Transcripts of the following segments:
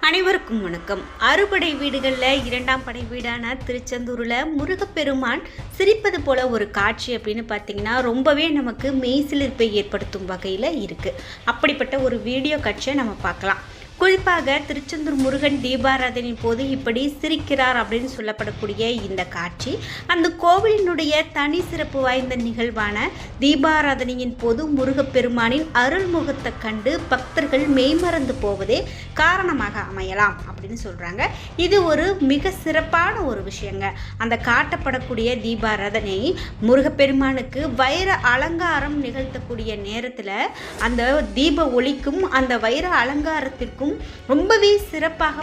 அனைவருக்கும் வணக்கம். அறுபடை வீடுகளில் இரண்டாம் படை வீடான திருச்செந்தூரில் முருகப்பெருமான் சிரிப்பது போல ஒரு காட்சி அப்படின்னு பார்த்தீங்கன்னா ரொம்பவே நமக்கு மெய்சிலிர்ப்பை ஏற்படுத்தும் வகையில் இருக்குது. அப்படிப்பட்ட ஒரு வீடியோ காட்சியை நம்ம பார்க்கலாம். குறிப்பாக திருச்செந்தூர் முருகன் தீபாராதனையின் போது இப்படி சிரிக்கிறார் அப்படின்னு சொல்லப்படக்கூடிய இந்த காட்சி அந்த கோவிலினுடைய தனி சிறப்பு வாய்ந்த நிகழ்வான தீபாராதனையின் போது முருகப்பெருமானின் அருள்முகத்தை கண்டு பக்தர்கள் மெய்மறந்து போவதே காரணமாக அமையலாம் அப்படின்னு சொல்கிறாங்க. இது ஒரு மிக சிறப்பான ஒரு விஷயங்க. அந்த காட்டப்படக்கூடிய தீபாராதனை முருகப்பெருமானுக்கு வைர அலங்காரம் நிகழ்த்தக்கூடிய நேரத்தில் அந்த தீப ஒளிக்கும் அந்த வைர அலங்காரத்திற்கும் ரொம்பவே சிறப்பாக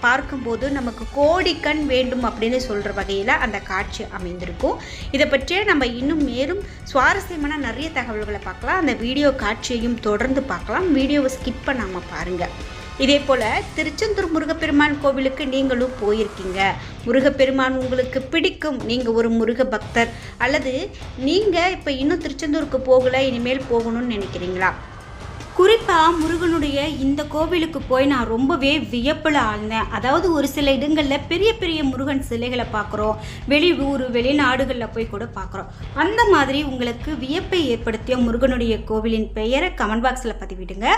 பார்க்கும்போது நமக்கு கோடி கண் வேண்டும் அப்படின்னு சொல்கிற வகையில் அந்த காட்சி அமைந்திருக்கும். இதை பற்றிய நம்ம இன்னும் மேலும் சுவாரஸ்யமான நிறைய தகவல்களை பார்க்கலாம். அந்த வீடியோ காட்சியையும் தொடர்ந்து பார்க்கலாம். வீடியோவை ஸ்கிப் பண்ணாமல் பாருங்கள். இதே போல் திருச்செந்தூர் முருகப்பெருமான் கோவிலுக்கு நீங்களும் போயிருக்கீங்க, முருகப்பெருமான் உங்களுக்கு பிடிக்கும், நீங்கள் ஒரு முருக பக்தர், அல்லது நீங்கள் இப்போ இன்னும் திருச்செந்தூருக்கு போகலை, இனிமேல் போகணும்னு நினைக்கிறீங்களா? குறிப்பாக முருகனுடைய இந்த கோவிலுக்கு போய் நான் ரொம்பவே வியப்பில் ஆழ்ந்தேன். அதாவது ஒரு சில இடங்களில் பெரிய பெரிய முருகன் சிலைகளை பார்க்குறோம், வெளியூர் வெளிநாடுகளில் போய் கூட பார்க்குறோம். அந்த மாதிரி உங்களுக்கு வியப்பை ஏற்படுத்திய முருகனுடைய கோவிலின் பெயரை கமெண்ட் பாக்ஸில் பதிவிடுங்க.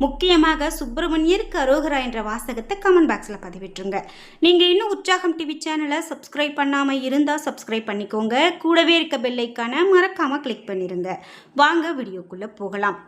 முக்கியமாக சுப்பிரமணியருக்கு அரோகரா என்ற வாசகத்தை கமெண்ட் பாக்ஸில் பதிவிட்டுருங்க. நீங்கள் இன்னும் உற்சாகம் டிவி சேனலை சப்ஸ்கிரைப் பண்ணாமல் இருந்தால் சப்ஸ்கிரைப் பண்ணிக்கோங்க. கூடவே இருக்க பெல் ஐக்கானை மறக்காமல் கிளிக் பண்ணிடுங்க. வாங்க வீடியோக்குள்ளே போகலாம்.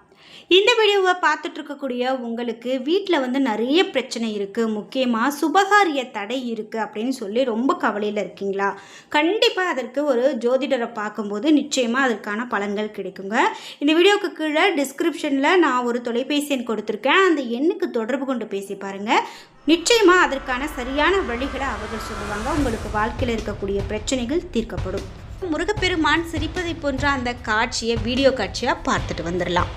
இந்த வீடியோவை பார்த்துட்டு இருக்கக்கூடிய உங்களுக்கு வீட்டில் நிறைய பிரச்சனை இருக்குது, முக்கியமாக சுபகாரிய தடை இருக்குது அப்படின்னு சொல்லி ரொம்ப கவலையில் இருக்கீங்களா? கண்டிப்பாக அதற்கு ஒரு ஜோதிடரை பார்க்கும்போது நிச்சயமாக அதற்கான பலன்கள் கிடைக்குங்க. இந்த வீடியோவுக்கு கீழே டிஸ்கிரிப்ஷனில் நான் ஒரு தொலைபேசி எண் கொடுத்துருக்கேன். அந்த எண்ணுக்கு தொடர்பு கொண்டு பேசி பாருங்கள். நிச்சயமாக அதற்கான சரியான வழிகளை அவர்கள் சொல்லுவாங்க. உங்களுக்கு வாழ்க்கையில் இருக்கக்கூடிய பிரச்சனைகள் தீர்க்கப்படும். முருகப்பெருமான் சிரிப்பதை போன்ற அந்த காட்சியை வீடியோ காட்சியாக பார்த்துட்டு வந்துடலாம்.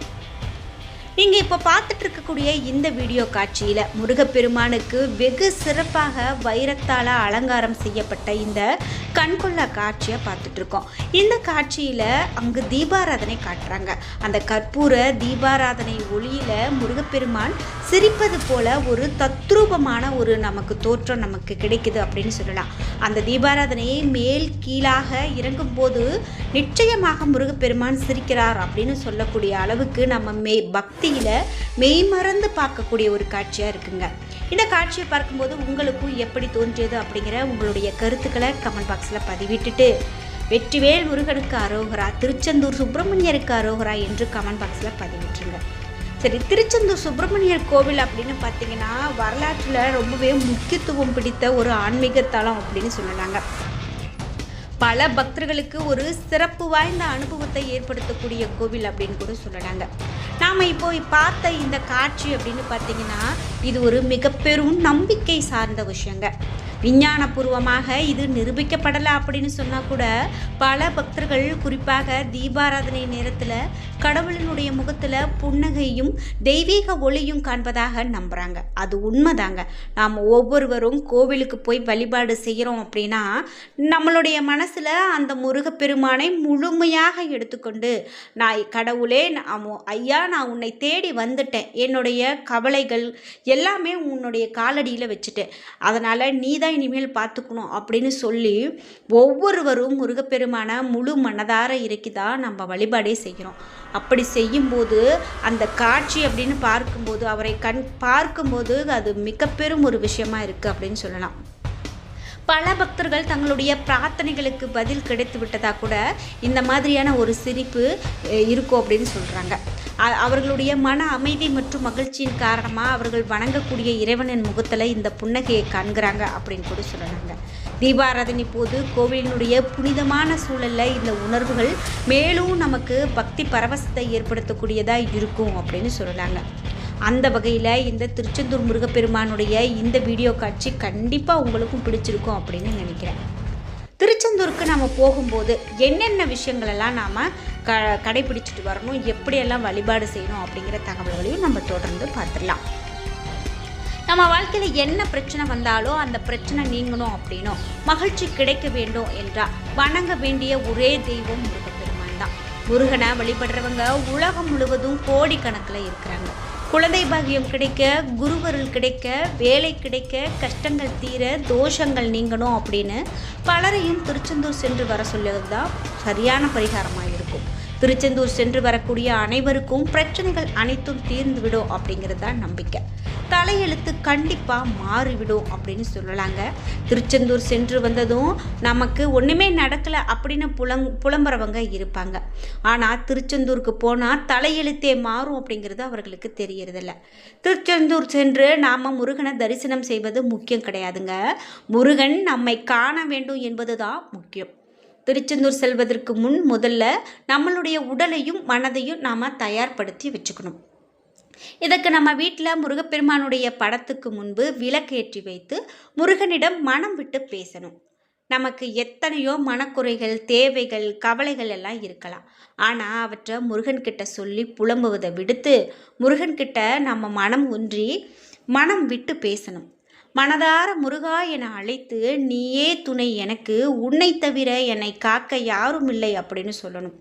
நீங்கள் இப்போ பார்த்துட்டு இருக்கக்கூடிய இந்த வீடியோ காட்சியில் முருகப்பெருமானுக்கு வெகு சிறப்பாக வைரத்தால் அலங்காரம் செய்யப்பட்ட இந்த கண்கொள்ளா காட்சியை பார்த்துட்ருக்கோம். இந்த காட்சியில் அங்கு தீபாராதனை காட்டுறாங்க. அந்த கற்பூர தீபாராதனை ஒளியில் முருகப்பெருமான் சிரிப்பது போல ஒரு தத்ரூபமான ஒரு நமக்கு தோற்றம் நமக்கு கிடைக்குது அப்படின்னு சொல்லலாம். அந்த தீபாராதனையை மேல் கீழாக இறங்கும்போது நிச்சயமாக முருகப்பெருமான் சிரிக்கிறார் அப்படின்னு சொல்லக்கூடிய அளவுக்கு நம்ம பக்தியில் மெய்மறந்து பார்க்கக்கூடிய ஒரு காட்சியாக இருக்குங்க. இந்த காட்சியை பார்க்கும்போது உங்களுக்கும் எப்படி தோன்றியது அப்படிங்கிற உங்களுடைய கருத்துக்களை கமெண்ட் பாக்ஸில் பதிவிட்டுட்டு வெற்றிவேல் முருகனுக்கு அரோகரா, திருச்செந்தூர் சுப்பிரமணியருக்கு அரோகரா என்று கமெண்ட் பாக்ஸில் பதிவிட்டுருங்க. சரி, திருச்செந்தூர் சுப்பிரமணியர் கோவில் அப்படின்னு பார்த்தீங்கன்னா வரலாற்றில் ரொம்பவே முக்கியத்துவம் பிடித்த ஒரு ஆன்மீக தலம் அப்படின்னு சொல்லலாங்க. பல பக்தர்களுக்கு ஒரு சிறப்பு வாய்ந்த அனுபவத்தை ஏற்படுத்தக்கூடிய கோவில் அப்படின்னு கூட சொல்லலாங்க. நாம் இப்போ பார்த்த இந்த காட்சி அப்படின்னு பார்த்தீங்கன்னா இது ஒரு மிக பெரும் நம்பிக்கை சார்ந்த விஷயங்க. விஞ்ஞானபூர்வமாக இது நிரூபிக்கப்படலை அப்படின்னு சொன்னால் கூட பல பக்தர்கள் குறிப்பாக தீபாராதனை நேரத்தில் கடவுளினுடைய முகத்தில் புன்னகையும் தெய்வீக ஒளியும் காண்பதாக நம்புகிறாங்க. அது உண்மைதாங்க. நாம் ஒவ்வொருவரும் கோவிலுக்கு போய் வழிபாடு செய்கிறோம் அப்படின்னா நம்மளுடைய மனசில் அந்த முருகப்பெருமானை முழுமையாக எடுத்துக்கொண்டு நான் கடவுளே ஐயா நான் உன்னை தேடி வந்துட்டேன், என்னுடைய கவலைகள் எல்லாமே உன்னுடைய காலடியில் வச்சுட்டேன், அதனால் நீ தான் இனிமேல் பார்த்துக்கணும் அப்படின்னு சொல்லி ஒவ்வொருவரும் முருகப்பெருமான முழு மனதார இறக்கி தான் நம்ம வழிபாடே செய்கிறோம். அப்படி செய்யும்போது அந்த காட்சி அப்படின்னு பார்க்கும்போது அவரை பார்க்கும்போது அது மிக பெரும் ஒரு விஷயமா இருக்குது அப்படின்னு சொல்லலாம். பல பக்தர்கள் தங்களுடைய பிரார்த்தனைகளுக்கு பதில் கிடைத்து விட்டதாக கூட இந்த மாதிரியான ஒரு சிரிப்பு இருக்கும் அப்படின்னு சொல்கிறாங்க. அவர்களுடைய மன அமைதி மற்றும் மகிழ்ச்சியின் காரணமாக அவர்கள் வணங்கக்கூடிய இறைவனின் முகத்தில் இந்த புன்னகையை காண்கிறாங்க அப்படின்னு கூட சொல்லலாங்க. தீபாராதனை போது கோவிலினுடைய புனிதமான சூழலில் இந்த உணர்வுகள் மேலும் நமக்கு பக்தி பரவசத்தை ஏற்படுத்தக்கூடியதாக இருக்கும் அப்படின்னு சொல்லலாங்க. அந்த வகையில் இந்த திருச்செந்தூர் முருகப்பெருமானுடைய இந்த வீடியோ காட்சி கண்டிப்பாக உங்களுக்கும் பிடிச்சிருக்கும் அப்படின்னு நினைக்கிறேன். திருச்செந்தூருக்கு நம்ம போகும்போது என்னென்ன விஷயங்களெல்லாம் நாம் கடைபிடிச்சிட்டு வரணும், எப்படியெல்லாம் வழிபாடு செய்யணும் அப்படிங்கிற தகவல்களையும் நம்ம தொடர்ந்து பார்த்துடலாம். நம்ம வாழ்க்கையில் என்ன பிரச்சனை வந்தாலும் அந்த பிரச்சனை நீங்கணும் அப்படின்னும் மகிழ்ச்சி கிடைக்க வேண்டும் என்றால் வணங்க வேண்டிய ஒரே தெய்வம் முருகப்பெருமான் தான். முருகனை வழிபடுறவங்க உலகம் முழுவதும் கோடிக்கணக்கில் இருக்கிறாங்க. குழந்தை பாக்கியம் கிடைக்க, குருவருள் கிடைக்க, வேலை கிடைக்க, கஷ்டங்கள் தீர, தோஷங்கள் நீங்கணும் அப்படின்னு பலரையும் திருச்செந்தூர் சென்று வர சொல்லுவது தான் சரியான பரிகாரமாக இருக்கும். திருச்செந்தூர் சென்று வரக்கூடிய அனைவருக்கும் பிரச்சனைகள் அனைத்தும் தீர்ந்துவிடும் அப்படிங்கிறது தான் நம்பிக்கை. தலையெழுத்து கண்டிப்பாக மாறிவிடும் அப்படின்னு சொல்லலாங்க. திருச்செந்தூர் சென்று வந்ததும் நமக்கு ஒன்றுமே நடக்கலை அப்படின்னு புலம்புறவங்க இருப்பாங்க. ஆனால் திருச்செந்தூருக்கு போனால் தலையெழுத்தே மாறும் அப்படிங்கிறது அவர்களுக்கு தெரியறதில்ல. திருச்செந்தூர் சென்று நாம் முருகனை தரிசனம் செய்வது முக்கியம் கிடையாதுங்க. முருகன் நம்மை காண வேண்டும் என்பது தான் முக்கியம். திருச்செந்தூர் செல்வதற்கு முதல்ல நம்மளுடைய உடலையும் மனதையும் நாம் தயார்படுத்தி வச்சுக்கணும். இதற்கு நம்ம வீட்டில் முருகப்பெருமானுடைய படத்துக்கு முன்பு விளக்கேற்றி வைத்து முருகனிடம் மனம் விட்டு பேசணும். நமக்கு எத்தனையோ மனக்குறைகள், தேவைகள், கவலைகள் எல்லாம் இருக்கலாம். ஆனால் அவற்றை முருகன்கிட்ட சொல்லி புலம்புவதை விடுத்து முருகன்கிட்ட நம்ம மனம் ஒன்றி மனம் விட்டு பேசணும். மனதார முருகா என அழைத்து, நீயே துணை எனக்கு, உன்னை தவிர என்னை காக்க யாரும் இல்லை அப்படின்னு சொல்லணும்.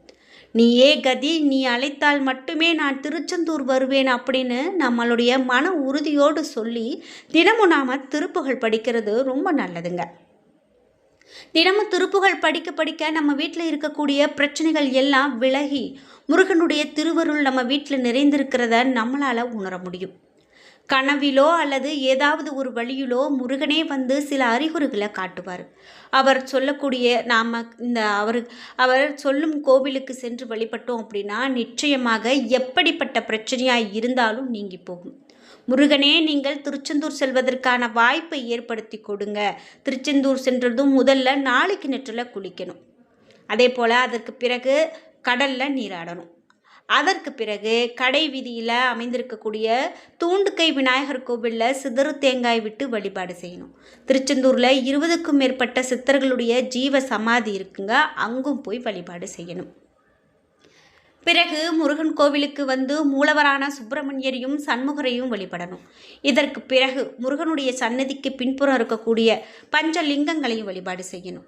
நீயே கதி, நீ அழைத்தால் மட்டுமே நான் திருச்செந்தூர் வருவேன் அப்படின்னு நம்மளுடைய மன உறுதியோடு சொல்லி தினமும் நாம் திருப்புகள் படிக்கிறது ரொம்ப நல்லதுங்க. தினமும் திருப்புகள் படிக்க படிக்க நம்ம வீட்டில் இருக்கக்கூடிய பிரச்சனைகள் எல்லாம் விலகி முருகனுடைய திருவருள் நம்ம வீட்டில் நிறைந்திருக்கிறத நம்மளால் உணர முடியும். கனவிலோ அல்லது ஏதாவது ஒரு வழியிலோ முருகனே வந்து சில அறிகுறிகளை காட்டுவார். அவர் சொல்லக்கூடிய அவர் சொல்லும் கோவிலுக்கு சென்று வழிபட்டோம் அப்படின்னா நிச்சயமாக எப்படிப்பட்ட பிரச்சனையாக இருந்தாலும் நீங்கி போகும். முருகனே, நீங்கள் திருச்செந்தூர் செல்வதற்கான வாய்ப்பை ஏற்படுத்தி கொடுங்க. திருச்செந்தூர் சென்றதும் முதல்ல நாளைக்கு நெற்றில் குளிக்கணும். அதே போல் அதற்கு பிறகு கடலில் நீராடணும். அதற்கு பிறகு கடை வீதியில் அமைந்திருக்கக்கூடிய தூண்டுக்கை விநாயகர் கோவிலில் சிதறு தேங்காய் விட்டு வழிபாடு செய்யணும். திருச்செந்தூரில் 20க்கும் மேற்பட்ட சித்தர்களுடைய ஜீவ சமாதி இருக்குங்க, அங்கும் போய் வழிபாடு செய்யணும். பிறகு முருகன் கோவிலுக்கு வந்து மூலவரான சுப்பிரமணியரையும் சண்முகரையும் வழிபடணும். இதற்கு பிறகு முருகனுடைய சன்னதிக்கு பின்புறம் இருக்கக்கூடிய பஞ்சலிங்கங்களையும் வழிபாடு செய்யணும்.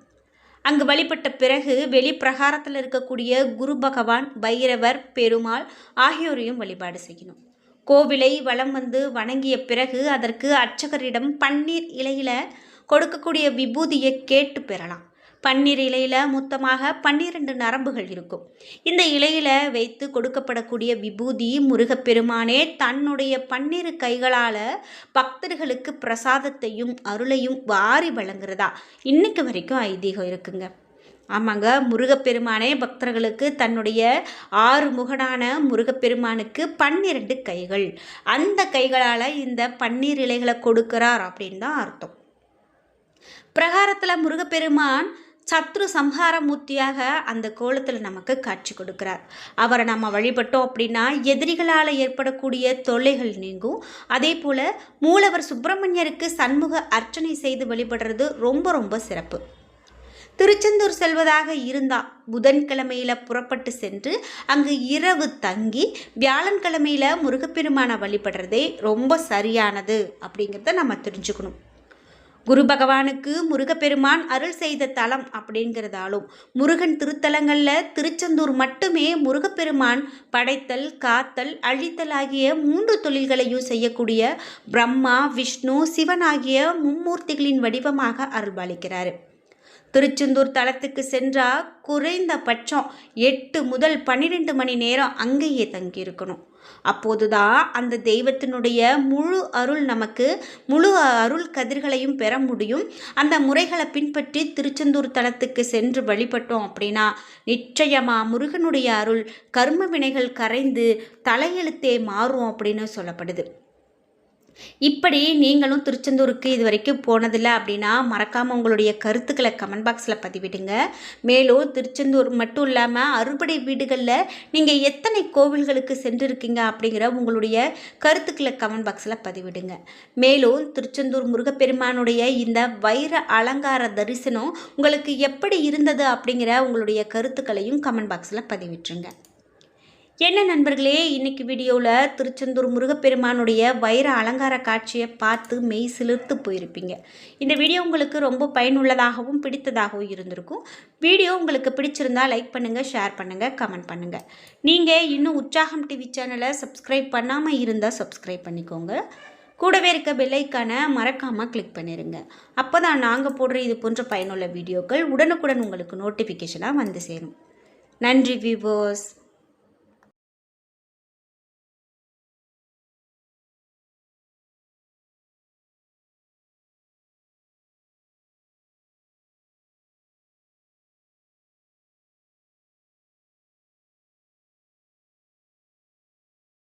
அங்கு வழிபட்ட பிறகு வெளிப்பிரகாரத்தில் இருக்கக்கூடிய குரு பகவான், பைரவர், பெருமாள் ஆகியோரையும் வழிபாடு செய்யணும். கோவிலை வலம் வந்து வணங்கிய பிறகு அதற்கு அர்ச்சகரிடம் பன்னீர் இலையில் கொடுக்கக்கூடிய விபூதியை கேட்டு பெறலாம். பன்னீர் இலையில் மொத்தமாக 12 நரம்புகள் இருக்கும். இந்த இலையில் வைத்து கொடுக்கப்படக்கூடிய விபூதி முருகப்பெருமானே தன்னுடைய 12 கைகளால் பக்தர்களுக்கு பிரசாதத்தையும் அருளையும் வாரி வழங்குறதா இன்னைக்கு வரைக்கும் ஐதீகம் இருக்குங்க. ஆமாங்க, முருகப்பெருமானே பக்தர்களுக்கு தன்னுடைய 6 முகனான முருகப்பெருமானுக்கு 12 கைகள், அந்த கைகளால் இந்த பன்னீர் இலைகளை கொடுக்கிறார் அப்படின்னு தான் அர்த்தம். பிரகாரத்தில் முருகப்பெருமான் சத்ரு சம்ஹார மூர்த்தியாக அந்த கோலத்தில் நமக்கு காட்சி கொடுக்கிறார். அவரை நம்ம வழிபட்டோம் அப்படின்னா எதிரிகளால் ஏற்படக்கூடிய தொல்லைகள் நீங்கும். அதே போல் மூலவர் சுப்பிரமணியருக்கு சண்முக அர்ச்சனை செய்து வழிபடுறது ரொம்ப ரொம்ப சிறப்பு. திருச்செந்தூர் செல்வதாக இருந்தால் புதன்கிழமையில் புறப்பட்டு சென்று அங்கு இரவு தங்கி வியாழன்கிழமையில் முருகப்பெருமானை வழிபடுறதே ரொம்ப சரியானது அப்படிங்கிறத நம்ம தெரிஞ்சுக்கணும். குரு பகவானுக்கு முருகப்பெருமான் அருள் செய்த தலம் அப்படிங்கிறதாலும் முருகன் திருத்தலங்களில் திருச்செந்தூர் மட்டுமே முருகப்பெருமான் படைத்தல், காத்தல், அழித்தல் ஆகிய 3 தொழில்களையும் செய்யக்கூடிய பிரம்மா, விஷ்ணு, சிவன் ஆகிய மும்மூர்த்திகளின் வடிவமாக அருள்பாலிக்கிறார். திருச்செந்தூர் தலத்துக்கு சென்றால் குறைந்தபட்சம் 8 முதல் 12 மணி நேரம் அங்கேயே தங்கியிருக்கணும். அப்போதுதான் அந்த தெய்வத்தினுடைய முழு அருள் கதிர்களையும் பெற முடியும். அந்த முறைகளை பின்பற்றி திருச்செந்தூர் தலத்துக்கு சென்று வழிபட்டோம் அப்படின்னா நிச்சயமாக முருகனுடைய அருள், கர்ம வினைகள் கரைந்து தலையெழுத்தே மாறும் அப்படின்னு சொல்லப்படுது. இப்படி நீங்களும் திருச்செந்தூருக்கு இது வரைக்கும் போனதில்லை அப்படின்னா மறக்காமல் உங்களுடைய கருத்துக்களை கமெண்ட் பாக்ஸில் பதிவிடுங்க. மேலும் திருச்செந்தூர் மட்டும் இல்லாமல் அறுபடை வீடுகளில் நீங்கள் எத்தனை கோவில்களுக்கு சென்றிருக்கீங்க அப்படிங்கிற உங்களுடைய கருத்துக்களை கமெண்ட் பாக்ஸில் பதிவிடுங்க. மேலும் திருச்செந்தூர் முருகப்பெருமானுடைய இந்த வைர அலங்கார தரிசனம் உங்களுக்கு எப்படி இருந்தது அப்படிங்கிற உங்களுடைய கருத்துக்களையும் கமெண்ட் பாக்ஸில் பதிவிட்டுருங்க. என்ன நண்பர்களே, இன்னைக்கு வீடியோவில் திருச்செந்தூர் முருகப்பெருமானுடைய வைர அலங்கார காட்சியை பார்த்து மெய் சிலிர்த்து போயிருப்பீங்க. இந்த வீடியோ உங்களுக்கு ரொம்ப பயனுள்ளதாகவும் பிடித்ததாகவும் இருந்திருக்கும். வீடியோ உங்களுக்கு பிடிச்சிருந்தா லைக் பண்ணுங்கள், ஷேர் பண்ணுங்கள், கமெண்ட் பண்ணுங்கள். நீங்கள் இன்னும் உற்சாகம் டிவி சேனலை சப்ஸ்கிரைப் பண்ணாமல் இருந்தால் சப்ஸ்கிரைப் பண்ணிக்கோங்க. கூடவே இருக்க பெல்லைக்கான மறக்காமல் கிளிக் பண்ணிடுங்க. அப்போ தான் நாங்கள் போடுற இது போன்ற பயனுள்ள வீடியோக்கள் உடனுக்குடன் உங்களுக்கு நோட்டிஃபிகேஷனாக வந்து சேரும். நன்றி வியூவர்ஸ்.